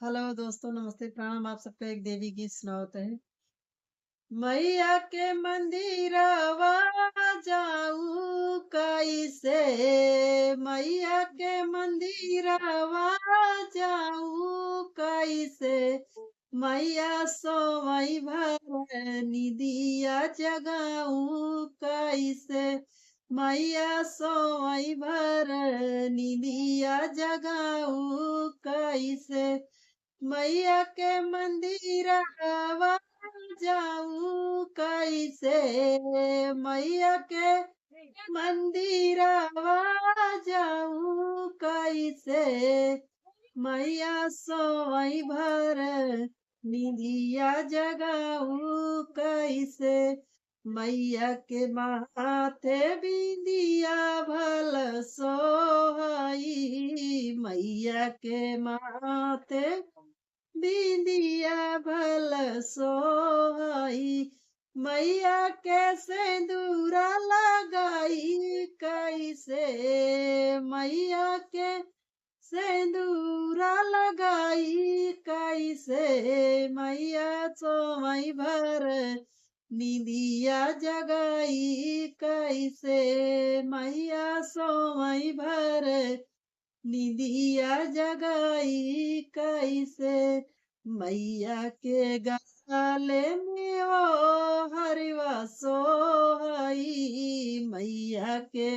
Hello दोस्तों, नमस्ते, प्रणाम। आप सबको एक देवी गीत सुनाते हैं। मैया के मंदिरवा जाऊं कैसे, मैया के मंदिरवा जाऊं कैसे, मैया सोवई भर निदिया जगाऊं कैसे, मैया सोवई भर निदिया जगाऊं कैसे, मैया के मंदिरवा जाऊं कैसे, मैया के मंदिरवा जाऊं कैसे, मैया सोई भर निधिया जगाऊं कैसे, मैया के माथे बिंदिया भल सोहई, मैया के माथे बिंदिया भल सोहई, मैया के सिंदूरा लगाई कैसे, मैया के सिंदूरा लगाई कैसे, मैया सोमई भर निदिया जगाई कैसे, मैया सोमई भर निदिया जगाई कैसे, मैया के गाले में ओ हरिवा सोहई, मैया के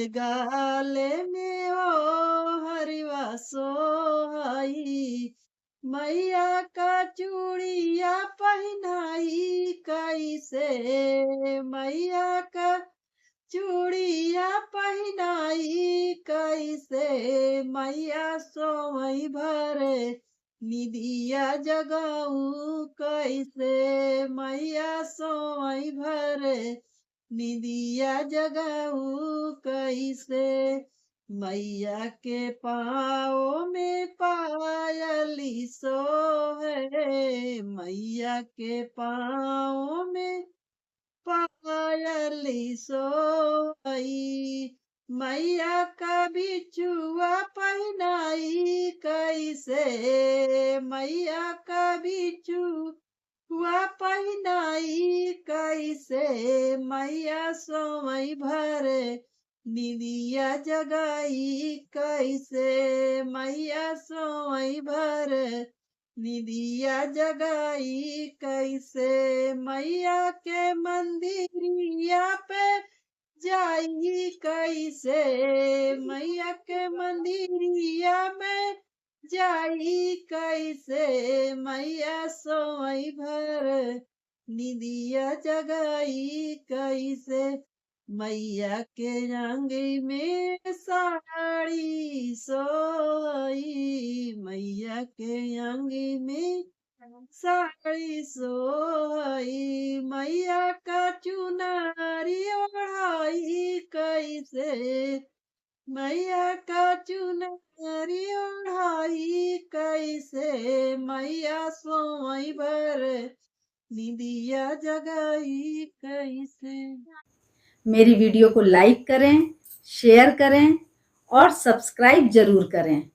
गाले में ओ हरिवा सोहई, मैया का चूड़िया पहनाई कैसे, मैया का चूड़िया पहनाई कैसे, मैया सोई भर निदिया जगाऊं कैसे, मैया सोई भर निदिया जगाऊं कैसे, मैया के पाँव में पायली सोहे, मैया के पाँव में पायली सोई, मैया का बिछुआ पहनाई कैसे, मैया का बिछुआ पहनाई कैसे, मैया सोई भर निदिया जगाई कैसे, मैया सोई भर निदिया जगाई कैसे, मैया के मंदिरिया पे जाई कैसे, मैया के मंदिरिया में जाई कैसे, मैया सोई भर निदिया जगाई कैसे, मैया के आंगी में साड़ी सोई, मैया के आंगी में साड़ी सोई, मैया का चुनरी ओढ़ाई कैसे, मैया का चुनरी ओढ़ाई कैसे, मैया सोई भर निदिया जगाई कैसे। मेरी वीडियो को लाइक करें, शेयर करें और सब्सक्राइब जरूर करें।